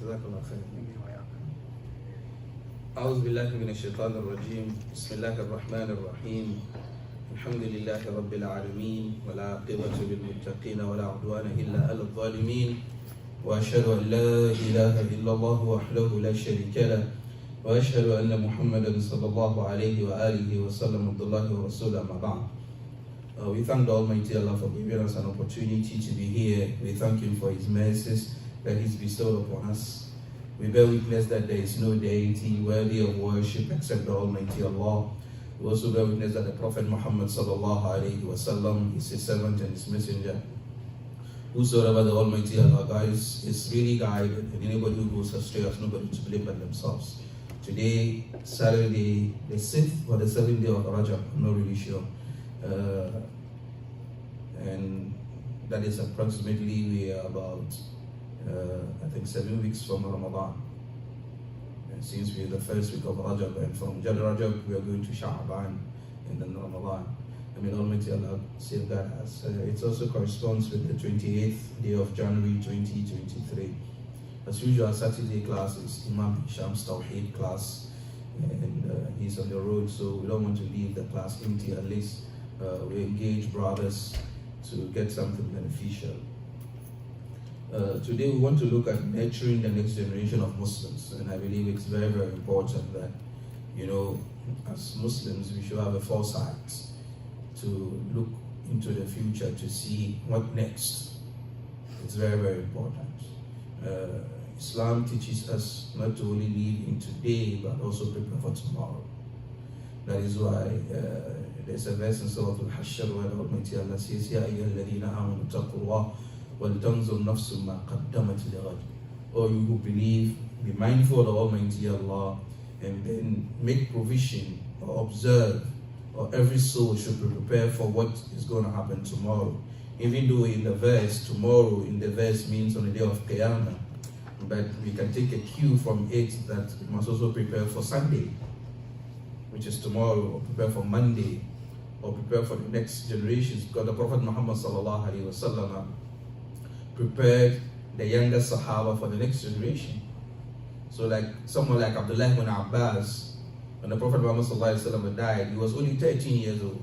جزاك الله خير. أعوذ بالله من الشيطان الرجيم. بسم الله الرحمن الرحيم. الحمد لله رب العالمين ولا عاقبة للمتقين ولا عدوان إلا على الظالمين وأشهد أن لا إله إلا الله وحده لا شريك له وأشهد أن محمدا صلى الله عليه وآله وسلم عبد الله ورسوله أما بعد. We thank the Almighty Allah for giving us an opportunity to be here. We thank Him for His mercies that He's bestowed upon us. We bear witness that there is no deity worthy of worship except the Almighty Allah. We also bear witness that the Prophet Muhammad sallallahu alaihi wasallam is His servant and His messenger. Whosoever the Almighty Allah guides is really guided, and anybody who goes astray has nobody to blame but themselves. Today, Saturday, the 6th or the 7th day of Rajab, I'm not really sure. And that is approximately, we are about I think 7 weeks from Ramadan. And since we are the first week of Rajab, and from Rajab we are going to Sha'ban and then Ramadan. I mean, Almighty Allah safeguard us. It also corresponds with the 28th day of January 2023. As usual, Saturday class is Imam Hisham's Tawheed class, and he's on the road, so we don't want to leave the class empty. At least we engage brothers to get something beneficial. Today we want to look at nurturing the next generation of Muslims, and I believe it's very, very important that, you know, as Muslims we should have a foresight to look into the future to see what next. It's very, very important. Islam teaches us not to only live in today but also prepare for tomorrow. That is why there's a verse in Surah Al-Hashr where the Almighty Allah says, Ya ayyuhalladhina amanu taqullah وَلْتَنْظُرْ نَفْسٌ مَا قَدَّمَتْ لِغَدٍ. O you who believe, be mindful of Almighty Allah, and then make provision or observe, or every soul should be prepared for what is going to happen tomorrow. Even though in the verse, tomorrow in the verse means on the day of Qiyamah, but we can take a cue from it that we must also prepare for Sunday, which is tomorrow, or prepare for Monday, or prepare for the next generations, because the Prophet Muhammad sallallahu alaihi wasallam prepared the younger Sahaba for the next generation. So like someone like Abdullah ibn Abbas, when the Prophet Muhammad died, he was only 13 years old.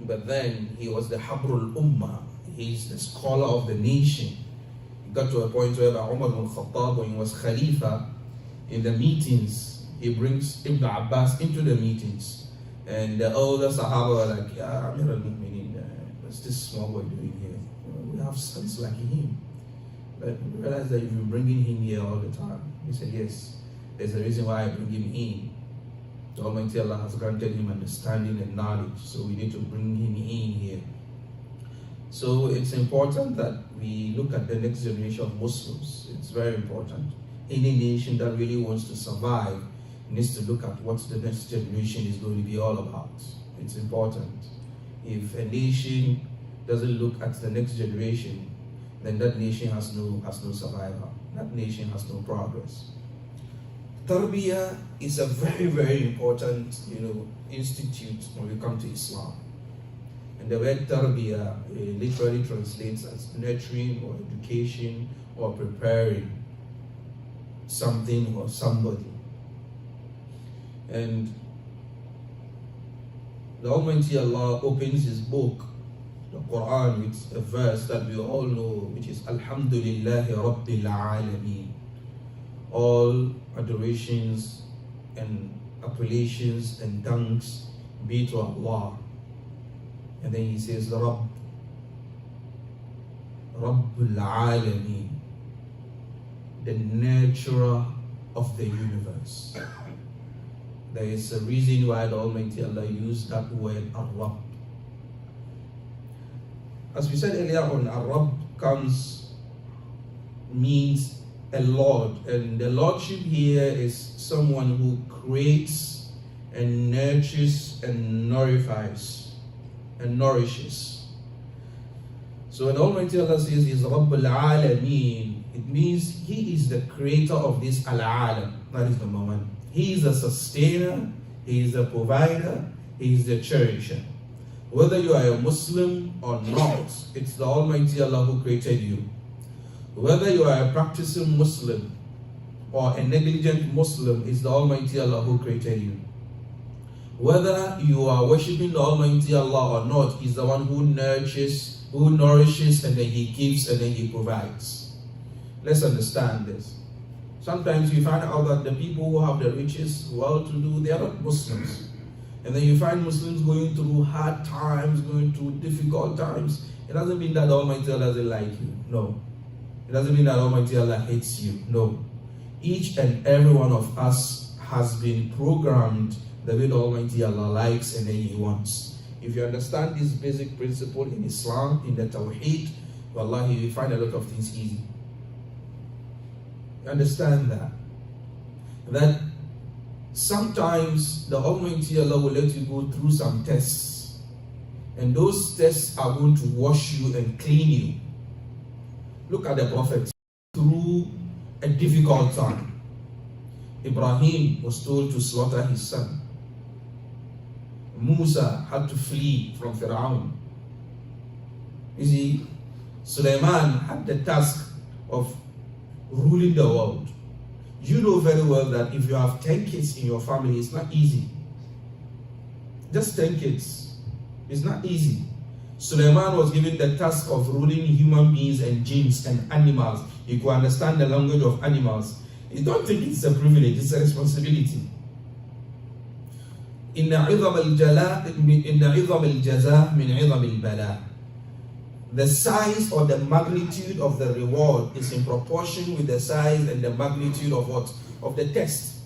But then he was the Habrul Ummah. He's the scholar of the nation. He got to a point where Umar ibn Khattab, when he was Khalifa, in the meetings, he brings Ibn Abbas into the meetings. And the older Sahaba were like, Ya Amir al-Mu'mineen, what's this small boy doing here? We have sons like him. But we realize that you've been bringing him here all the time. He said, yes, there's a reason why I bring him in. The Almighty Allah has granted him understanding and knowledge, so we need to bring him in here. So it's important that we look at the next generation of Muslims. It's very important. Any nation that really wants to survive needs to look at what the next generation is going to be all about. It's important. If a nation doesn't look at the next generation, then that nation has no survival. That nation has no progress. Tarbiyah is a very, very important, institute when we come to Islam. And the word tarbiyah literally translates as nurturing or education or preparing something or somebody. And the Almighty Allah opens His book, the Quran, with a verse that we all know, which is Alhamdulillahi Rabbil Alameen. All adorations and appellations and thanks be to Allah. And then He says, Rabbul Alameen, the nurturer of the universe. There is a reason why the Almighty Allah used that word, Ar-Rabb. As we said earlier on, Ar-Rabb means a Lord, and the Lordship here is someone who creates and nurtures and nourishes. So when Almighty Allah says He's Rabbul Alameen, it means He is the creator of this Al-Alam. That is number one. He is the sustainer, He is the provider, He is the cherisher. Whether you are a Muslim or not, it's the Almighty Allah who created you. Whether you are a practicing Muslim or a negligent Muslim, it's the Almighty Allah who created you. Whether you are worshipping the Almighty Allah or not, He's the one who nourishes, and then He gives, and then He provides. Let's understand this. Sometimes you find out that the people who have the riches, well-to-do, they are not Muslims. And then you find Muslims going through hard times, going through difficult times. It doesn't mean that the Almighty Allah doesn't like you. No. It doesn't mean that Almighty Allah hates you. No. Each and every one of us has been programmed the way the Almighty Allah likes and then He wants. If you understand this basic principle in Islam, in the Tawheed, wallahi, you find a lot of things easy. You understand that? That sometimes the Almighty Allah will let you go through some tests. And those tests are going to wash you and clean you. Look at the Prophet through a difficult time. Ibrahim was told to slaughter his son. Musa had to flee from Pharaoh. You see, Sulaiman had the task of ruling the world. You know very well that if you have 10 kids in your family, it's not easy. Just 10 kids. It's not easy. Sulaiman was given the task of ruling human beings and jinns and animals. He could understand the language of animals. You don't think it's a privilege, it's a responsibility. إن عظم الجزاء من عظم البلاء. The size or the magnitude of the reward is in proportion with the size and the magnitude of what? Of the test.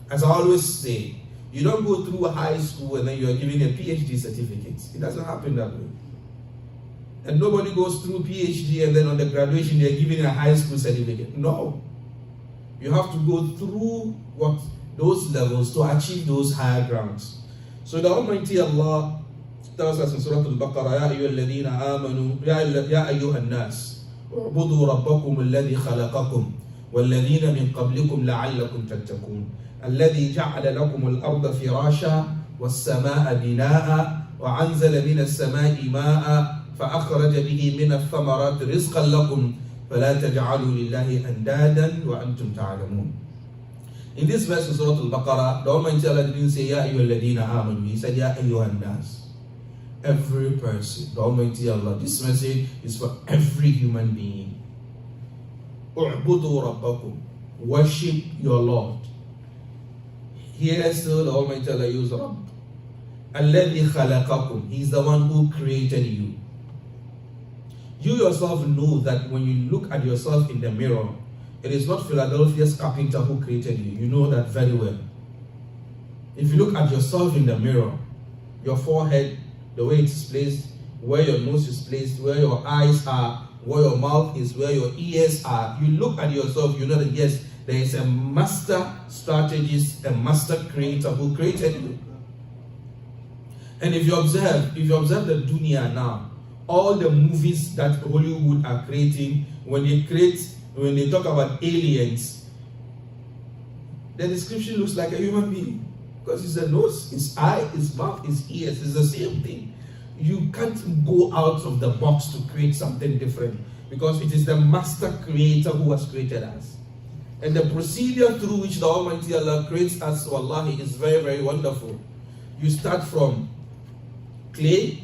As I always say, you don't go through a high school and then you are giving a PhD certificate. It doesn't happen that way. And nobody goes through PhD and then on the graduation they are giving a high school certificate. No. You have to go through what? Those levels to achieve those higher grounds. So the Almighty Allah tells us in Surah Al-Baqarah, يا أيها الذين آمنوا يا أيها الناس اعبدوا ربكم الذي خلقكم والذين من قبلكم لعلكم تتقون الذي جعل لكم الأرض فراشا والسماء بناء وأنزل من السماء ماء فأخرج به من الثمرات رزقا لكم فلا تجعلوا لله أندادا وأنتم تعلمون. In this verse in Surah Al-Baqarah, the Almighty Allah didn't say يا أيها الذين آمنوا. He said يا أيها الناس. Every person, the Almighty Allah, this message is for every human being. اعبدوا ربكم. Worship your Lord. Here still the Almighty Allah used Rabb. الذي خلقكم. He is the one who created you. You yourself know that when you look at yourself in the mirror, it is not Philadelphia's carpenter who created you. You know that very well. If you look at yourself in the mirror, your forehead, the way it is placed, where your nose is placed, where your eyes are, where your mouth is, where your ears are, you look at yourself, you know that yes, there is a master strategist, a master creator who created you. And if you observe the dunya now, all the movies that Hollywood are creating, when they talk about aliens, the description looks like a human being. Because it's a nose, it's eye, it's mouth, it's ears, it's the same thing. You can't go out of the box to create something different because it is the master creator who has created us. And the procedure through which the Almighty Allah creates us, wallahi, is very, very wonderful. You start from clay,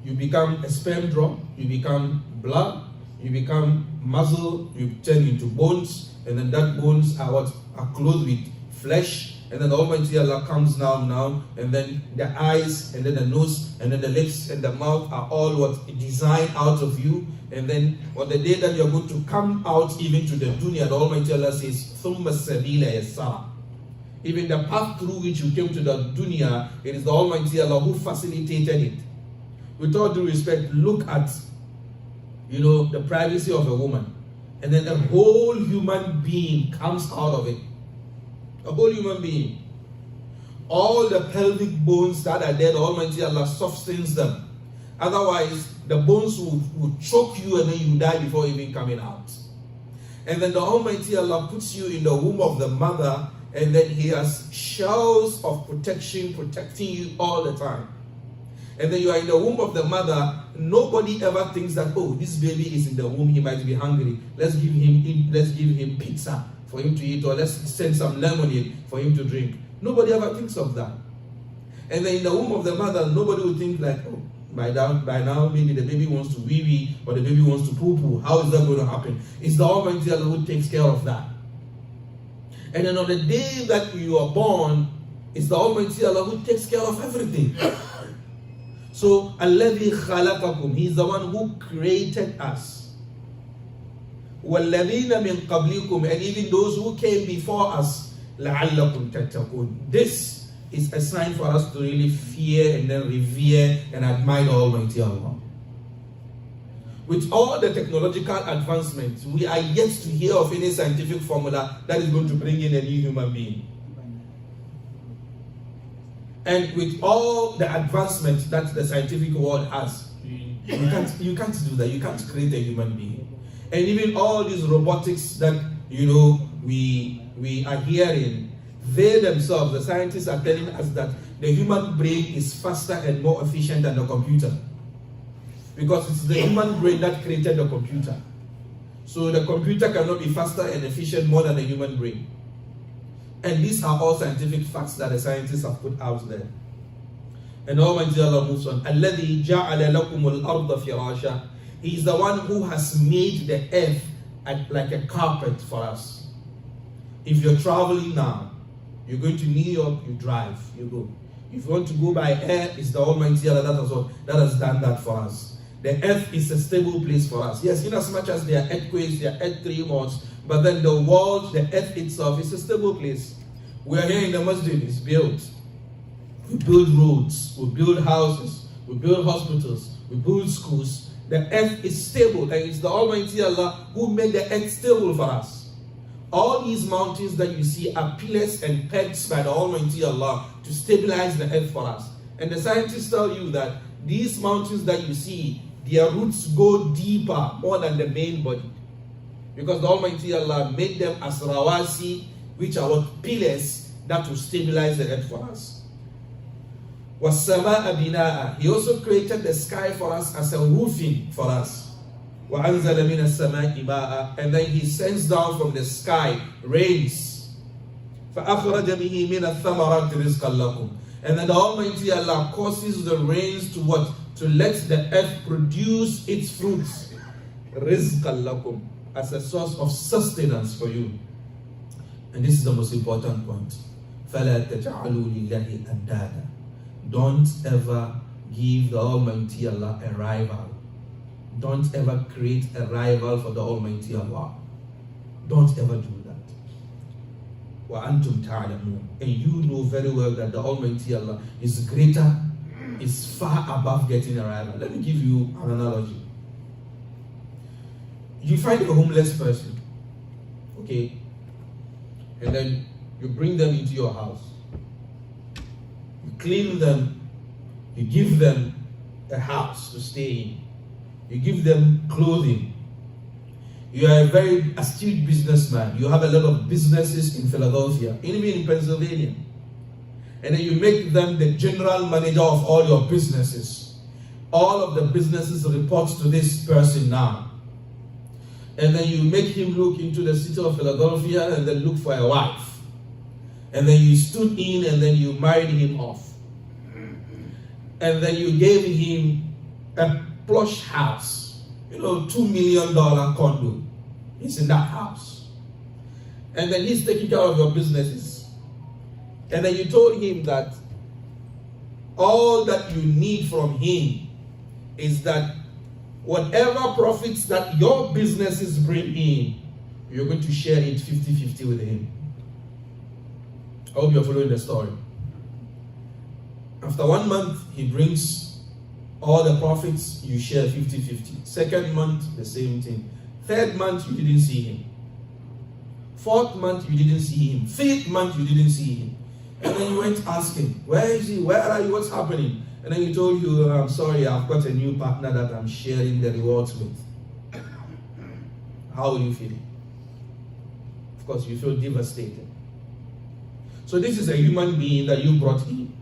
you become a sperm drop, you become blood, you become muscle, you turn into bones, and then that bones are clothed with flesh. And then the Almighty Allah comes now, and then the eyes, and then the nose, and then the lips, and the mouth are all designed out of you. And then on the day that you're going to come out even to the dunya, the Almighty Allah says, ثُمَّ السَّبِيلَ يَسَّرَ. Even the path through which you came to the dunya, it is the Almighty Allah who facilitated it. With all due respect, look at, the privacy of a woman. And then a whole human being comes out of it. A whole human being. All the pelvic bones that are there, the Almighty Allah softens them. Otherwise, the bones will choke you and then you die before even coming out. And then the Almighty Allah puts you in the womb of the mother, and then He has shells of protection protecting you all the time. and then you are in the womb of the mother, nobody ever thinks that, oh, this baby is in the womb, he might be hungry. Let's give him pizza for him to eat, or let's send some lemonade for him to drink. Nobody ever thinks of that. And then in the womb of the mother, nobody would think like, oh, by now maybe the baby wants to wee-wee or the baby wants to poo-poo. How is that going to happen? It's the Almighty Allah who takes care of that. And then on the day that you are born, it's the Almighty Allah who takes care of everything. So, الَّذِي خَلَقَكُمْ, He's the one who created us. وَالَّذِينَ مِنْ قَبْلِكُمْ, and even those who came before us, لَعَلَّكُمْ تَتَّقُونَ. This is a sign for us to really fear and then revere and admire the Almighty Allah. With all the technological advancements, we are yet to hear of any scientific formula that is going to bring in a new human being. And with all the advancements that the scientific world has, you can't do that. You can't create a human being. And even all these robotics that we are hearing, they themselves, the scientists are telling us that the human brain is faster and more efficient than the computer. Because it's the human brain that created the computer. So the computer cannot be faster and efficient more than the human brain. And these are all scientific facts that the scientists have put out there. And Almighty Allah moves on. الَّذِي جَعَلَ لَكُمُ الْأَرْضَ فِرَاشًا. He is the one who has made the earth like a carpet for us. If you're traveling now, you're going to New York, you drive, you go. If you want to go by air, it's the Almighty Allah that has done that for us. The earth is a stable place for us. Yes, in as much as there are earthquakes, there are earth tremors, but then the world, the earth itself is a stable place. We are here in the Masjid, it's built. We build roads, we build houses, we build hospitals, we build schools. The earth is stable, and it's the Almighty Allah who made the earth stable for us. All these mountains that you see are pillars and pegs by the Almighty Allah to stabilize the earth for us. And the scientists tell you that these mountains that you see, their roots go deeper, more than the main body. Because the Almighty Allah made them as rawasi, which are what? Pillars that will stabilize the earth for us. وَالسَّمَاءَ بِنَاءً. He also created the sky for us as a roofing for us. وَأَنزَلَ مِنَ السَّمَاءِ مَاءً. And then He sends down from the sky rains. فَأَخْرَجَ بِهِ مِنَ الثَّمَرَاتِ رِزْقًا لَكُمْ. And then the Almighty Allah causes the rains to what? To let the earth produce its fruits. رِزْقًا لَكُمْ. As a source of sustenance for you. And this is the most important point. فَلَا تَجْعَلُوا لِلَّهِ أَنْدَادًا. Don't ever give the Almighty Allah a rival. Don't ever create a rival for the Almighty Allah. Don't ever do that. وَأَنْتُمْ تَعْلَمُونَ. And you know very well that the Almighty Allah is greater, is far above getting a rival. Let me give you an analogy. You find a homeless person, okay, and then you bring them into your house. You clean them, you give them a house to stay in, you give them clothing. You are a very astute businessman. You have a lot of businesses in Philadelphia, even in Pennsylvania. And then you make them the general manager of all your businesses. All of the businesses report to this person now. And then you make him look into the city of Philadelphia and then look for a wife. And then you stood in and then you married him off. And then you gave him a plush house. $2 million condo. He's in that house. And then he's taking care of your businesses. And then you told him that all that you need from him is that whatever profits that your businesses bring in, you're going to share it 50-50 with him. I hope you're following the story. After 1 month, he brings all the profits, you share 50-50. Second month, the same thing. Third month, you didn't see him. Fourth month, you didn't see him. Fifth month, you didn't see him. And then you went asking, where is he? Where are you? What's happening? And then he told you, I'm sorry, I've got a new partner that I'm sharing the rewards with. How are you feeling? Of course, you feel devastated. So this is a human being that you brought in.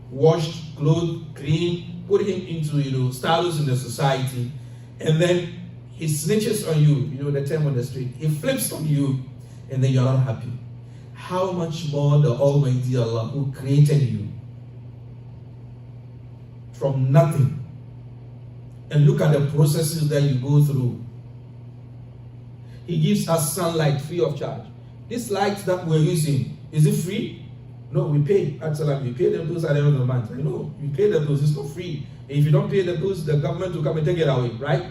Washed, clothed, clean, put him into, status in the society, and then he snitches on you, the term on the street. He flips on you, and then you're not happy. How much more the Almighty Allah who created you from nothing, and look at the processes that you go through. He gives us sunlight free of charge. This light that we're using, is it free? No, we pay. Actually, we pay the bills at the end of the month. We pay the bills, it's not free. If you don't pay the bills, the government will come and take it away, right?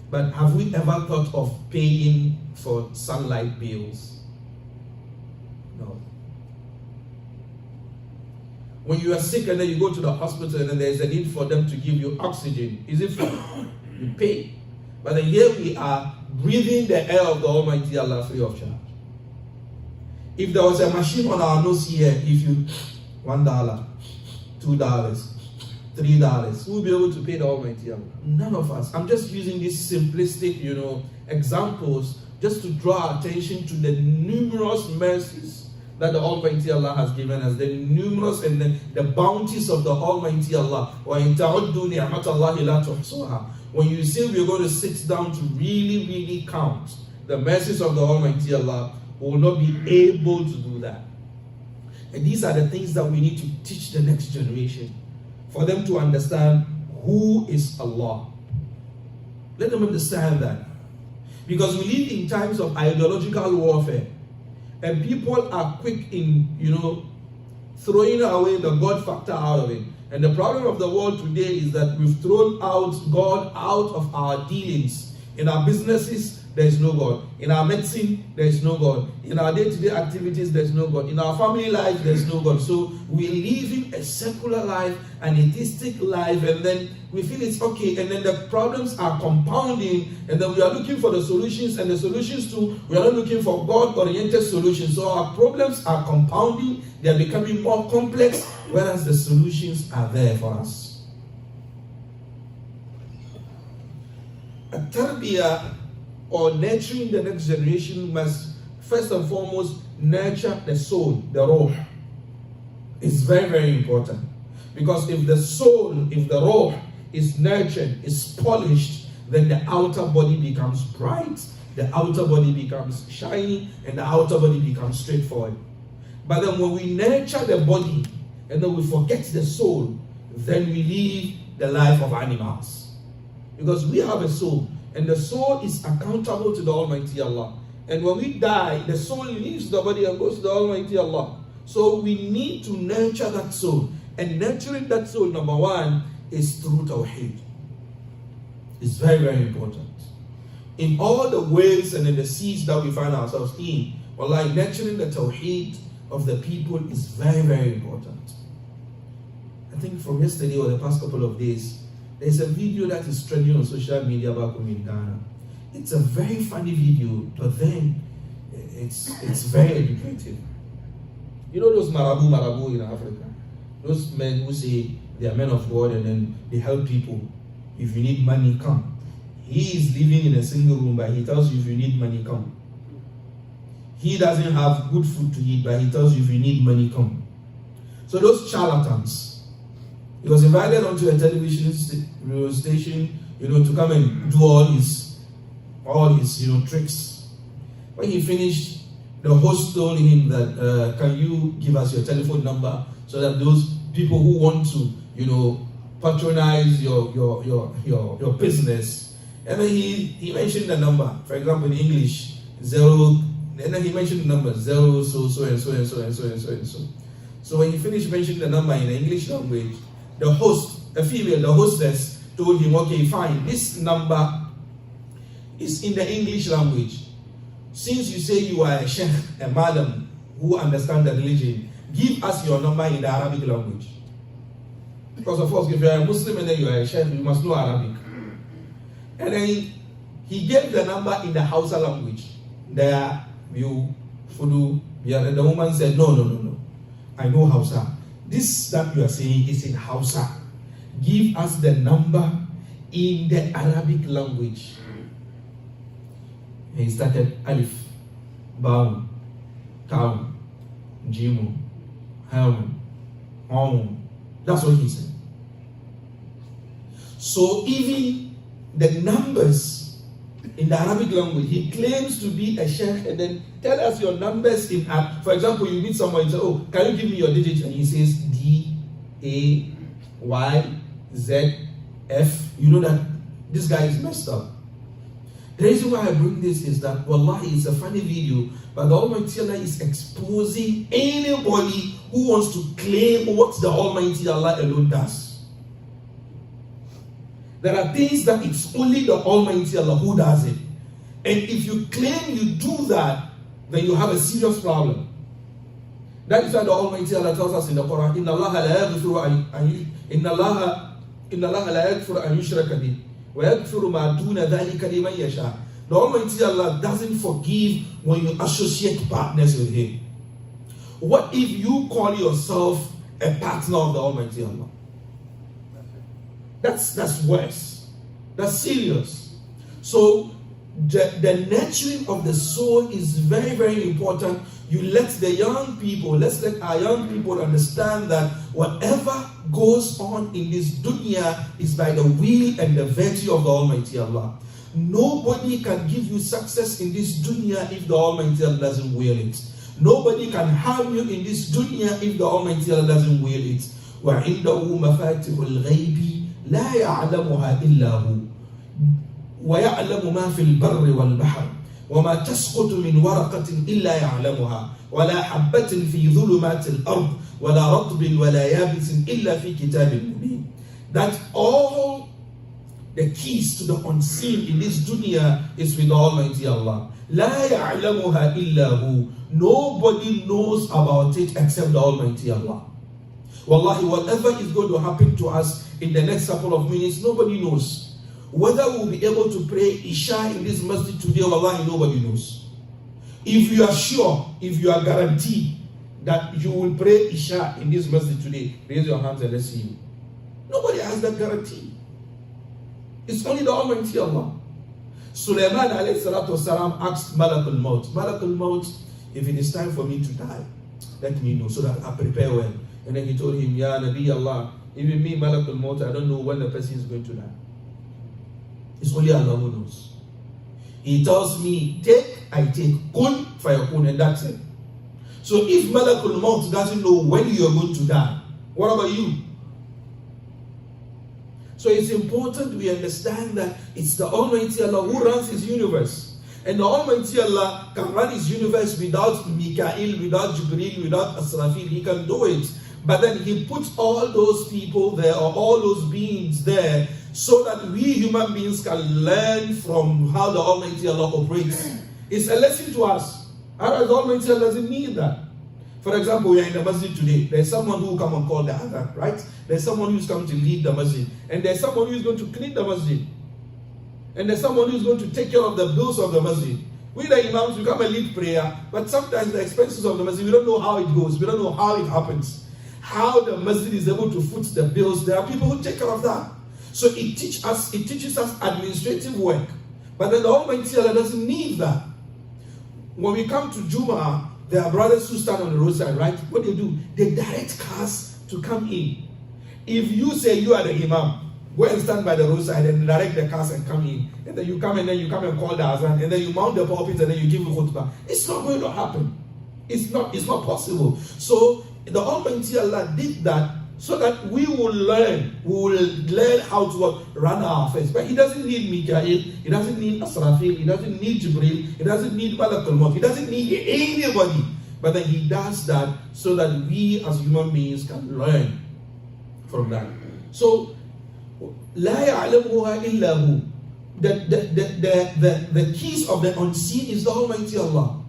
But have we ever thought of paying for sunlight bills? No. When you are sick and then you go to the hospital and then there's a need for them to give you oxygen, is it free? You pay. But then here we are breathing the air of the Almighty Allah free of charge. If there was a machine on our nose here, if you $1, $2, $3, who will be able to pay the Almighty Allah? None of us. I'm just using these simplistic, examples just to draw attention to the numerous mercies that the Almighty Allah has given us, the numerous and the bounties of the Almighty Allah. When you say we're going to sit down to really, really count the mercies of the Almighty Allah, we will not be able to do that. And these are the things that we need to teach the next generation, for them to understand who is Allah. Let them understand that. Because we live in times of ideological warfare, and people are quick in, throwing away the God factor out of it. And the problem of the world today is that we've thrown out God out of our dealings. In our businesses, there is no God. In our medicine, there is no God. In our day-to-day activities, there is no God. In our family life, there is no God. So we're living a secular life, an atheistic life, and then we feel it's okay. And then the problems are compounding, and then we are looking for the solutions, and the solutions too, we are not looking for God-oriented solutions. So our problems are compounding, they are becoming more complex, whereas the solutions are there for us. A tarbiyah, or nurturing the next generation, must first and foremost nurture the soul, the ruh. It's very, very important. Because if the soul, if the ruh is nurtured, is polished, then the outer body becomes bright, the outer body becomes shiny, and the outer body becomes straightforward. But then when we nurture the body, and then we forget the soul, then we live the life of animals. Because we have a soul, and the soul is accountable to the Almighty Allah. And when we die, the soul leaves the body and goes to the Almighty Allah. So we need to nurture that soul. And nurturing that soul, number one, is through Tawheed. It's very, very important. In all the ways and in the seas that we find ourselves in, nurturing the Tawheed of the people is very, very important. I think from yesterday or the past couple of days, there's a video that is trending on social media back home in Ghana. It's a very funny video, but then it's very educative. You know those marabu in Africa? Those men who say they are men of God and then they help people. If you need money, come. He is living in a single room, but he tells you if you need money, come. He doesn't have good food to eat, but he tells you if you need money, come. So those charlatans, he was invited onto a television station, to come and do all his tricks. When he finished, the host told him that, can you give us your telephone number so that those people who want to, patronize your business. And then he mentioned the number, for example, in English, 0, and then he mentioned the number 0, so and so and so and so and so and so. So when he finished mentioning the number in the English language, the host, the hostess, told him, okay, fine, this number is in the English language. Since you say you are a sheikh, a madam who understands the religion, give us your number in the Arabic language. Because of course, if you are a Muslim and then you are a sheikh, you must know Arabic. And then he gave the number in the Hausa language. There, the woman said, no, I know Hausa. This that you are saying is in Hausa. Give us the number in the Arabic language. And he started Alif, Baum, Taum, Jimu, Helm, Om. That's what he said. So even the numbers in the Arabic language, he claims to be a sheikh, and then tell us your numbers in Arabic. For example, you meet someone and say, oh, can you give me your digits? And he says D, A, Y, Z, F. You know that this guy is messed up. The reason why I bring this is that, wallahi, it's a funny video, but the Almighty Allah is exposing anybody who wants to claim what the Almighty Allah alone does. There are things that it's only the Almighty Allah who does it. And if you claim you do that, then you have a serious problem. That is why the Almighty Allah tells us in the Quran, Inna Allah la yaghfiru an yushraka bih. The Almighty Allah doesn't forgive when you associate partners with Him. What if you call yourself a partner of the Almighty Allah? That's worse. That's serious. So the nurturing of the soul is very, very important. You let's let our young people understand that whatever goes on in this dunya is by the will and the virtue of the Almighty Allah. Nobody can give you success in this dunya if the Almighty Allah doesn't will it. Nobody can harm you in this dunya if the Almighty Allah doesn't will it. وَعِنْدَهُ مَفَاتِحُ الْغَيْبِ لَا يَعْلَمُهَا إِلَّا هُ وَيَعْلَمُ مَا فِي الْبَرِّ وَالْبَحْرِ وما تسقط من ورقة إلا يعلمها ولا حبة في ظلمات الأرض ولا رطب ولا يابس إلا في كتاب مبين. That all the keys to the unseen in this dunya is with the Almighty Allah. لا يعلمها إلا هو. Nobody knows about it except the Almighty Allah. Wallahi, whatever is going to happen to us in the next couple of minutes, nobody knows. Whether we'll be able to pray Isha in this masjid today, wallahi, nobody knows. If you are sure, if you are guaranteed that you will pray Isha in this masjid today, raise your hands and let's see you. Nobody has that guarantee. It's only the Almighty Allah. Sulaiman alayhi salatu wasalam asked Malak al-Maut, Malak al-Maut, if it is time for me to die, let me know so that I prepare well. And then he told him, Ya Nabi Allah, even me, Malak al-Maut, I don't know when the person is going to die. It's only Allah who knows. He tells me, take, I take. Kun fayakun, and that's it. So if Malakul Maut doesn't know when you are going to die, what about you? So it's important we understand that it's the Almighty Allah who runs His universe. And the Almighty Allah can run His universe without Mikael, without Jibreel, without Asrafil. He can do it. But then He puts all those people there, or all those beings there, so that we human beings can learn from how the Almighty Allah operates. It's a lesson to us. Otherwise, the Almighty Allah doesn't need that. For example, we are in the masjid today. There's someone who will come and call the adhan, right? There's someone who's come to lead the masjid. And there's someone who's going to clean the masjid. And there's someone who's going to take care of the bills of the masjid. We the imams, we come and lead prayer, but sometimes the expenses of the masjid, we don't know how it goes. We don't know how it happens. How the masjid is able to foot the bills. There are people who take care of that. So it teaches us administrative work. But then the Almighty Allah doesn't need that. When we come to Jumu'ah, there are brothers who stand on the roadside, right? What do? They direct cars to come in. If you say you are the imam, go and stand by the roadside and direct the cars and come in. And then you come and call the azan, and then you mount the pulpit and then you give a khutbah. It's not going to happen. It's not possible. So the Almighty Allah did that so that we will learn how to run our affairs. But He doesn't need Mikael, He doesn't need Asrafil, He doesn't need Jibreel, He doesn't need Malak al-Maut, He doesn't need anybody. But then He does that so that we as human beings can learn from that. So, لا يعلمها إلا هو. The keys of the unseen is the Almighty Allah.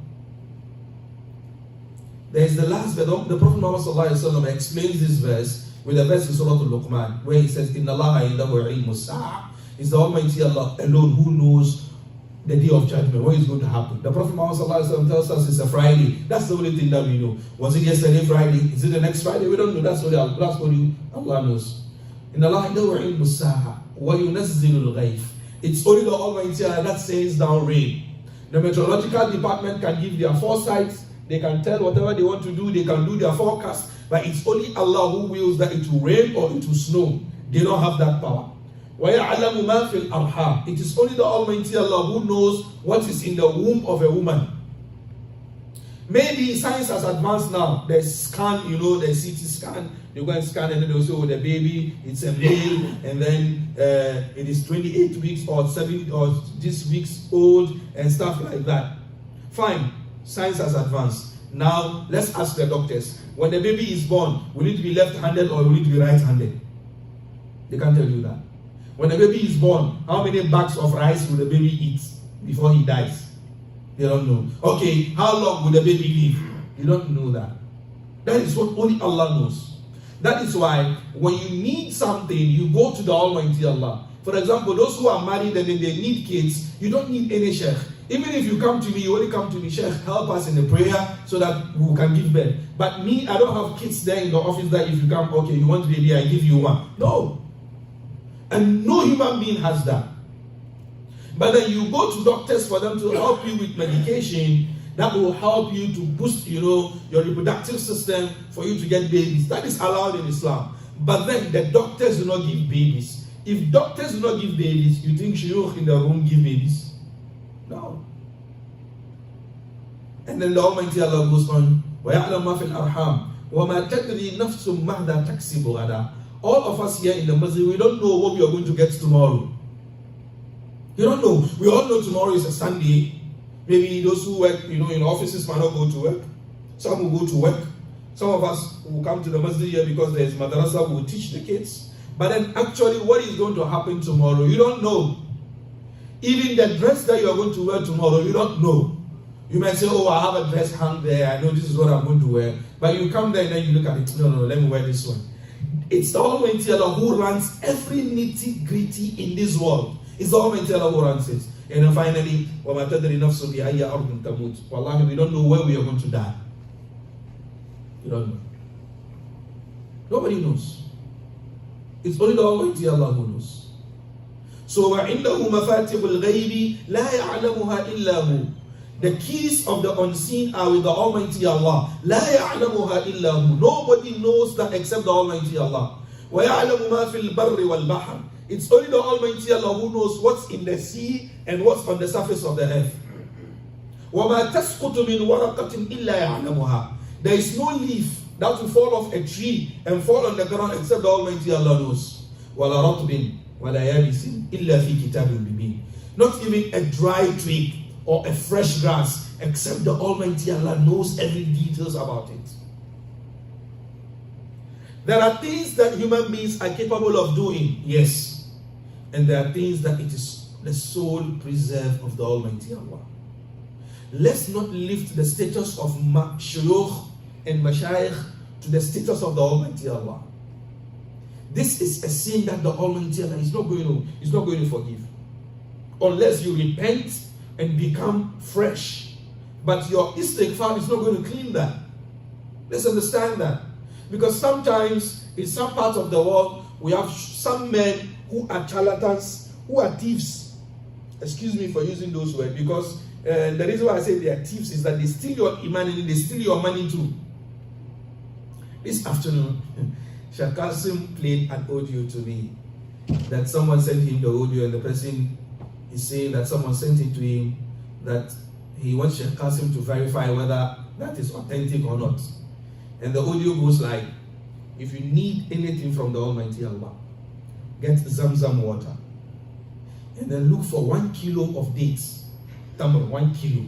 There is the last verse. The Prophet Muhammad explains this verse with a verse in Surah Al-Luqman where he says, Inna Allah indahu ilmu as-sa'a. It's the Almighty Allah alone who knows the day of judgment, what is going to happen. The Prophet Muhammad tells us it's a Friday. That's the only thing that we know. Was it yesterday Friday? Is it the next Friday? We don't know. That's only Allah knows. Inna Allah indahu ilmu as-sa'a wa yunazzilu al-ghayth. It's only the Almighty Allah that sends down rain. The meteorological department can give their foresight. They can tell whatever they want to do. They can do their forecast. But it's only Allah who wills that it will rain or it will snow. They don't have that power. وَيَعْلَمُ مَا فِي الْأَرْحَامِ. It is only the Almighty Allah who knows what is in the womb of a woman. Maybe science has advanced now. They scan, the CT scan. They go and scan and then they'll say, oh, the baby, it's a male, and then it is 28 weeks or 7 or this week's old and stuff like that. Fine, science has advanced. Now, let's ask the doctors. When the baby is born, will it be left-handed or will it be right-handed? They can't tell you that. When the baby is born, how many bags of rice will the baby eat before he dies? They don't know. Okay, how long will the baby live? You don't know that. That is what only Allah knows. That is why when you need something, you go to the Almighty Allah. For example, those who are married and then they need kids, you don't need any sheikh. Even if you come to me, you only come to me, sheikh, help us in the prayer so that we can give birth. But me, I don't have kids there in the office that if you come, okay, you want baby, I give you one. No. And no human being has that. But then you go to doctors for them to help you with medication that will help you to boost, your reproductive system for you to get babies. That is allowed in Islam. But then the doctors do not give babies. If doctors do not give babies, you think shuyukh in the room give babies? No. And then the Almighty Allah goes on, وَيَعْلَمْ مَا فِي الْأَرْحَامِ وَمَا تَدْرِي نَفْسٌ مَهْدَى تَكْسِبُ غَدًا. All of us here in the Masjid, we don't know what we are going to get tomorrow. You don't know. We all know tomorrow is a Sunday. Maybe those who work, in offices might not go to work. Some will go to work. Some of us will come to the Masjid here because there is madrasa, we will teach the kids. But then actually what is going to happen tomorrow, you don't know. Even the dress that you are going to wear tomorrow, you don't know. You might say, oh, I have a dress hung there, I know this is what I'm going to wear. But you come there and then you look at it, no, let me wear this one. It's the Almighty Allah who runs every nitty-gritty in this world. It's the Almighty Allah who runs it. And then finally, وَمَا تَدْرِي نَفْسٌ بِأَيِّ أَرْضٍ تَمُوتُ. Wallahi, we don't know where we are going to die. You don't know. Nobody knows. It's only the Almighty Allah who knows. So وَعِنْدَهُ مَفَاتِحُ الْغَيْبِ لَا يَعْلَمُهَا إِلَّا هُ. The keys of the unseen are with the Almighty Allah. لَا يَعْلَمُهَا إِلَّا هُ. Nobody knows that except the Almighty Allah. وَيَعْلَمُ مَا فِي الْبَرِّ وَالْبَحْرِ. It's only the Almighty Allah who knows what's in the sea and what's on the surface of the earth. وَمَا تَسْقُطُ مِنْ وَرَقَةٍ إِلَّا يَعْلَمُهَا. There is no leaf that will fall off a tree and fall on the ground except the Almighty Allah knows. وَلَا رَطْبٍ وَلَا يَابِسٍ إِلَّا فِي كِتَابٍ مُبِينٍ. Not even a dry twig or a fresh grass except the Almighty Allah knows every details about it. There are things that human beings are capable of doing, yes. And there are things that it is the sole preserve of the Almighty Allah. Let's not lift the status of shuyukh and mashayikh to the status of the Almighty Allah. This is a sin that the Almighty Allah is not going to forgive. Unless you repent and become fresh. But your istighfar is not going to clean that. Let's understand that. Because sometimes in some parts of the world, we have some men who are charlatans, who are thieves. Excuse me for using those words, because the reason why I say they are thieves is that they steal your iman and they steal your money too. This afternoon, Sheikh Qasim played an audio to me that someone sent him the audio, and the person is saying that someone sent it to him that he wants Sheikh Qasim to verify whether that is authentic or not. And the audio goes like, if you need anything from the Almighty Allah, get Zamzam water. And then look for 1 kilo of dates. Tamar, 1 kilo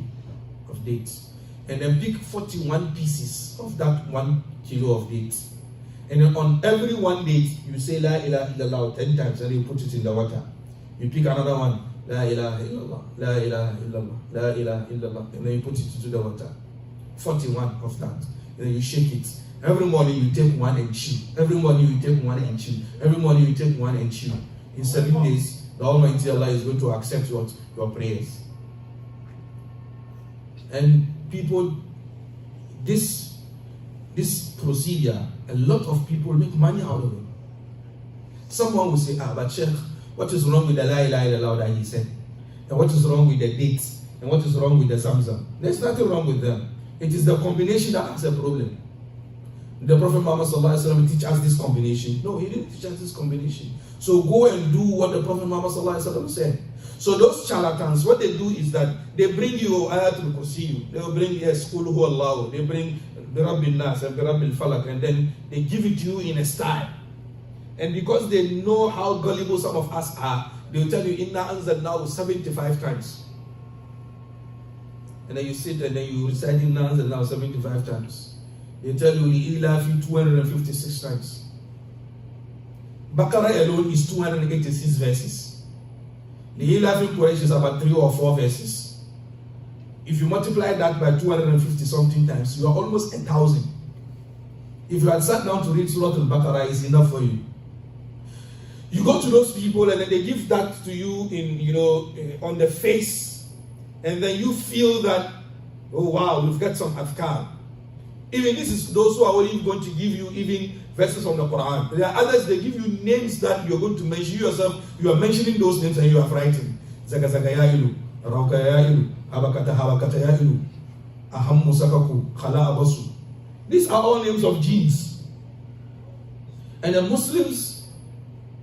of dates. And then pick 41 pieces of that 1 kilo of dates. And then on every one date, you say La ilaha illallah 10 times and you put it in the water. You pick another one, La ilaha illallah, La ilaha illallah, La ilaha illallah. And then you put it into the water. 41 of that. And then you shake it. Every morning you take one and chew. Every morning you take one and chew. Every morning you take one and chew. In 7 days, the Almighty Allah is going to accept your prayers. And people, this procedure, a lot of people make money out of it. Someone will say, but Sheikh, what is wrong with the La ilaha illallah that he said? And what is wrong with the dates? And what is wrong with the Zamzam? There's nothing wrong with them. It is the combination that has a problem. the Prophet Muhammad sallallahu alaihi wasallam teach us this combination? No, he didn't teach us this combination. So go and do what the Prophet Muhammad sallallahu alaihi wasallam said. So those charlatans, what they do is that they bring you Ayatul Kursi, they will bring yes, Qul Hu Allah, they bring Birabil Nas and Birabil Falak, and then they give it to you in a style. And because they know how gullible some of us are, they will tell you Inna Anzalnahu 75 times. And then you sit and then you recite Inna Anzalnahu 75 times. They tell you Ilafi 256 times. Baqarah alone is 286 verses. The Ilafi Quraysh is about 3 or 4 verses. If you multiply that by 250 something times, you are almost 1,000. If you had sat down to read Surah Al-Baqarah, it's enough for you. You go to those people and then they give that to you in, on the face, and then you feel that, oh wow, you've got some adhkar. Even this is those who are only going to give you even verses from the Quran. There are others, they give you names that you're going to mention yourself. You are mentioning those names and you are frightened. Zagazaga ya ilu, Rauka ya ilu, Habakata Habakata ya ilu, Aham Musakaku, Khala Abasu. These are all names of jinns. And the Muslims,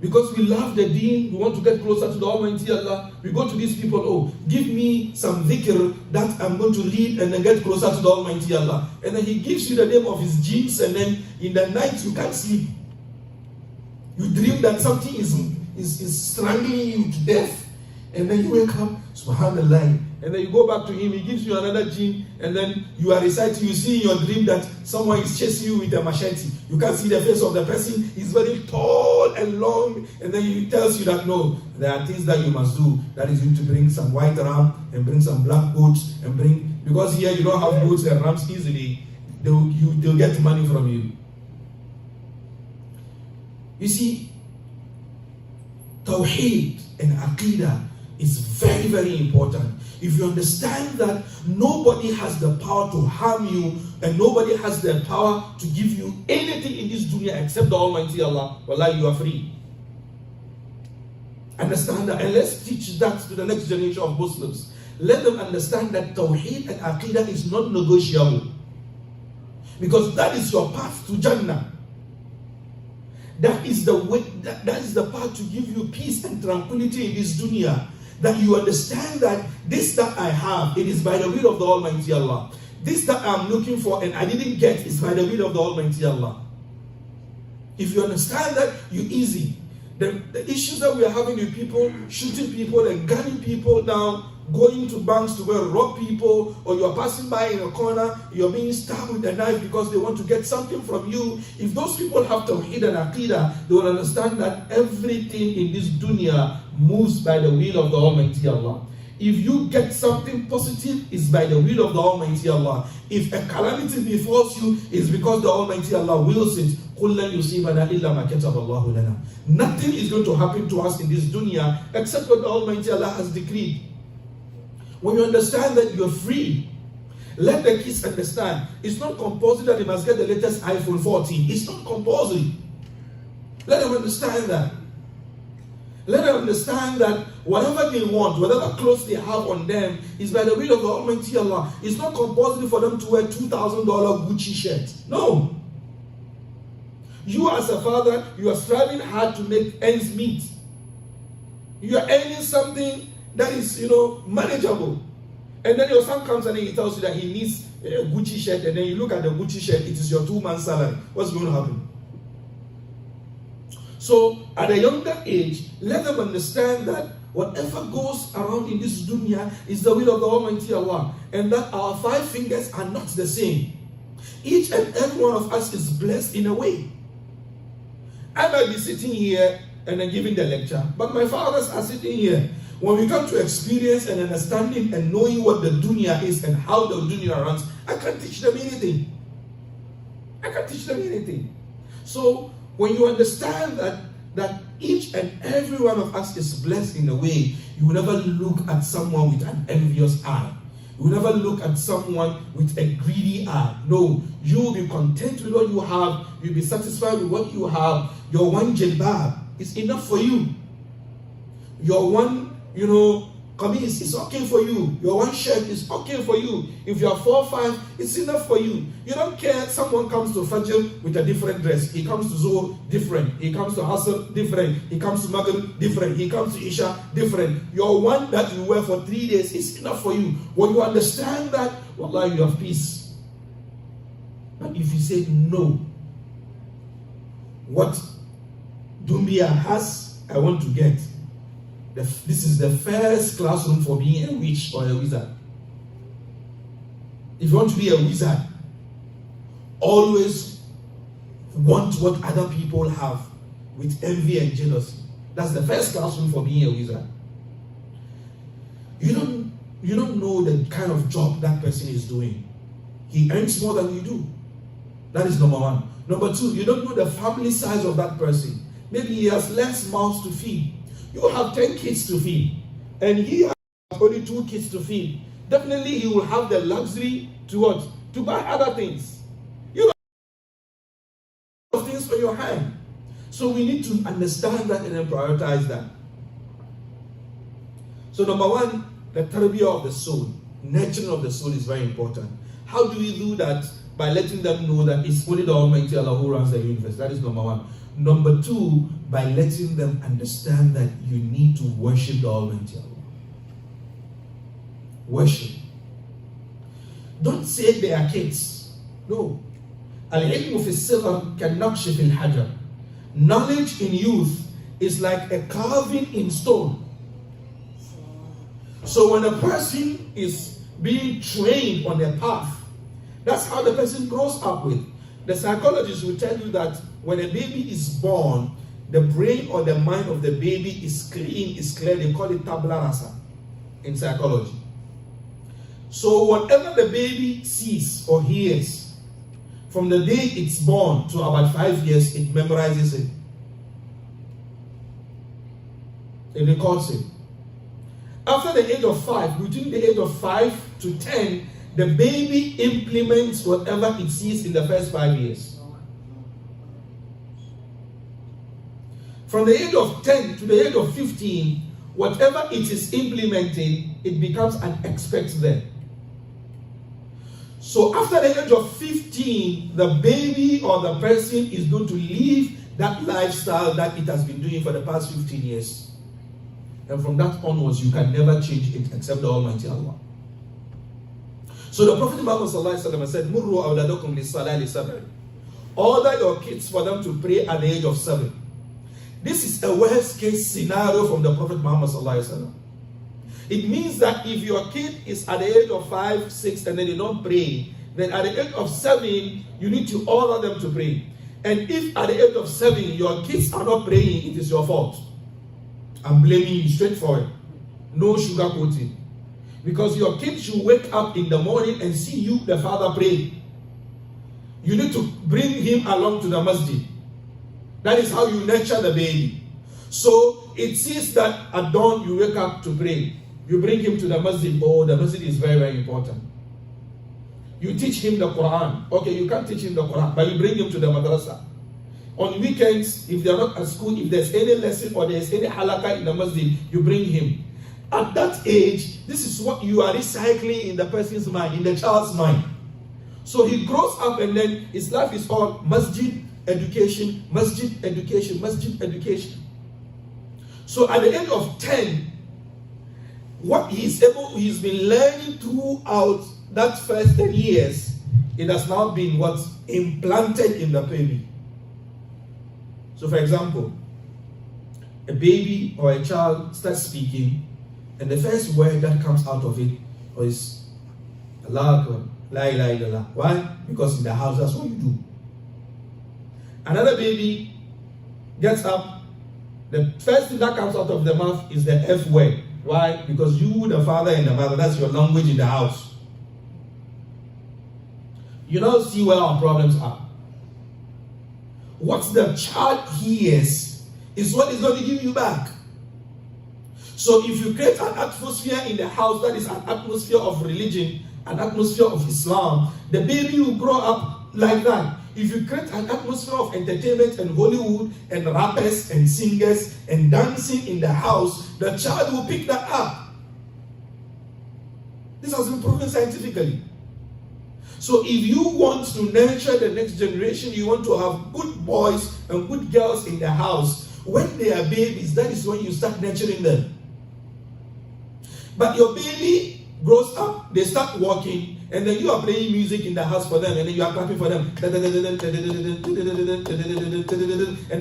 because we love the deen, we want to get closer to the Almighty Allah, we go to these people, oh, give me some dhikr that I'm going to read and then get closer to the Almighty Allah. And then he gives you the name of his jinns, and then in the night you can't sleep. You dream that something is strangling you to death, and then you wake up, subhanallah, and then you go back to him, he gives you another jinn, and then you are reciting, you see in your dream that someone is chasing you with a machete. You can't see the face of the person, he's very tall and long, and then he tells you that no, there are things that you must do. That is you to bring some white ram and bring some black goats and bring, because here you don't have goats and rams easily, they'll get money from you. You see, Tawheed and Aqidah is very, very important. If you understand that nobody has the power to harm you and nobody has the power to give you anything in this dunya except the Almighty Allah, wallahi, you are free. Understand that, and let's teach that to the next generation of Muslims. Let them understand that Tawheed and Aqidah is not negotiable, because that is your path to Jannah. That is the way, that is the path to give you peace and tranquility in this dunya. That you understand that this that I have, it is by the will of the Almighty Allah. This that I'm looking for and I didn't get is by the will of the Almighty Allah. If you understand that, you're easy. The issues that we are having with people, shooting people and gunning people down, going to banks to go and rob people, or you're passing by in a corner, you're being stabbed with a knife because they want to get something from you. If those people have Tawheed and Aqidah, they will understand that everything in this dunya moves by the will of the Almighty Allah. If you get something positive, it's by the will of the Almighty Allah. If a calamity befalls you, it's because the Almighty Allah wills it. Nothing is going to happen to us in this dunya except what the Almighty Allah has decreed. When you understand that you're free, let the kids understand. It's not compulsory that they must get the latest iPhone 14. It's not compulsory. Let them understand that. Let them understand that whatever they want, whatever clothes they have on them, is by the will of the Almighty Allah. It's not compulsory for them to wear $2,000 Gucci shirt. No. You as a father, you are striving hard to make ends meet. You are earning something that is, manageable. And then your son comes and he tells you that he needs a Gucci shirt, and then you look at the Gucci shirt, it is your 2-month salary. What's going to happen? So, at a younger age, let them understand that whatever goes around in this dunya is the will of the Almighty Allah, and that our 5 fingers are not the same. Each and every one of us is blessed in a way. I might be sitting here and then giving the lecture, but my fathers are sitting here. When we come to experience and understanding and knowing what the dunya is and how the dunya runs, I can't teach them anything. I can't teach them anything. So, when you understand that each and every one of us is blessed in a way, you will never look at someone with an envious eye. You will never look at someone with a greedy eye. No, you will be content with what you have. You'll be satisfied with what you have. Your one jilbab is enough for you. Your one, Qamis is okay for you. Your one shirt is okay for you. If you are 4-5, it's enough for you. You don't care. Someone comes to Fajr with a different dress. He comes to Zuhr, different. He comes to Asr, different. He comes to Maghrib, different. He comes to Isha, different. Your one that you wear for 3 days is enough for you. When you understand that, wallah, you have peace. But if you say no, what Dumbia has, I want to get. This is the first classroom for being a witch or a wizard. If you want to be a wizard, always want what other people have with envy and jealousy. That's the first classroom for being a wizard. You don't know the kind of job that person is doing. He earns more than you do. That is number one. Number two, you don't know the family size of that person. Maybe he has less mouths to feed. You have 10 kids to feed, and he has only 2 kids to feed. Definitely he will have the luxury to what? To buy other things. You have things on your hand. So we need to understand that and then prioritize that. So number one, the tarbiyah of the soul, nurturing of the soul is very important. How do we do that? By letting them know that it's only the Almighty Allah who runs the universe. That is number one. Number two, by letting them understand that you need to worship the Almighty Allah. Worship. Don't say they are kids. No. Al-ilmu fi al-sighar kan-naqshi fi al-hajar. Knowledge in youth is like a carving in stone. So when a person is being trained on a path, that's how the person grows up with. The psychologists will tell you that when a baby is born, the brain or the mind of the baby is clean, is clear. They call it tabula rasa in psychology. So whatever the baby sees or hears, from the day it's born to about 5 years, it memorizes it. It records it. After the age of 5, between the age of 5 to 10, the baby implements whatever it sees in the first 5 years. From the age of 10 to the age of 15, whatever it is implementing, it becomes an expert there. So after the age of 15, the baby or the person is going to live that lifestyle that it has been doing for the past 15 years. And from that onwards, you can never change it except the Almighty Allah. So the Prophet Muhammad said, Murru awladakum lis-salati sabr. Order your kids for them to pray at the age of 7. This is a worst case scenario from the Prophet Muhammad. It means that if your kid is at the age of 5, 6, and then they don't pray, then at the age of 7, you need to order them to pray. And if at the age of 7, your kids are not praying, it is your fault. I'm blaming you straightforward. No sugarcoating. Because your kid should wake up in the morning and see you, the father, pray. You need to bring him along to the masjid. That is how you nurture the baby. So it says that at dawn you wake up to pray. You bring him to the masjid. Oh, the masjid is very, very important. You teach him the Quran. Okay, you can't teach him the Quran, but you bring him to the madrasa. On weekends, if they're not at school, if there's any lesson or there's any halakha in the masjid, you bring him. At that age, this is what you are recycling in the person's mind, in the child's mind. So he grows up and then his life is all masjid, education, masjid, education, masjid, education. So at the age of 10, what he's been learning throughout that first 10 years, it has now been what's implanted in the baby. So for example, a baby or a child starts speaking, and the first word that comes out of it is Allah Akbar, La ilaha illallah. Why? Because in the house that's what you do. Another baby gets up, the first thing that comes out of the mouth is the F word. Why? Because you, the father and the mother, that's your language in the house. You now see where our problems are. What the child hears is what is going to give you back. So if you create an atmosphere in the house that is an atmosphere of religion, an atmosphere of Islam, the baby will grow up like that. If you create an atmosphere of entertainment and Hollywood and rappers and singers and dancing in the house, the child will pick that up. This has been proven scientifically. So if you want to nurture the next generation, you want to have good boys and good girls in the house, when they are babies, that is when you start nurturing them. But your baby grows up, they start walking, and then you are playing music in the house for them, and then you are clapping for them. And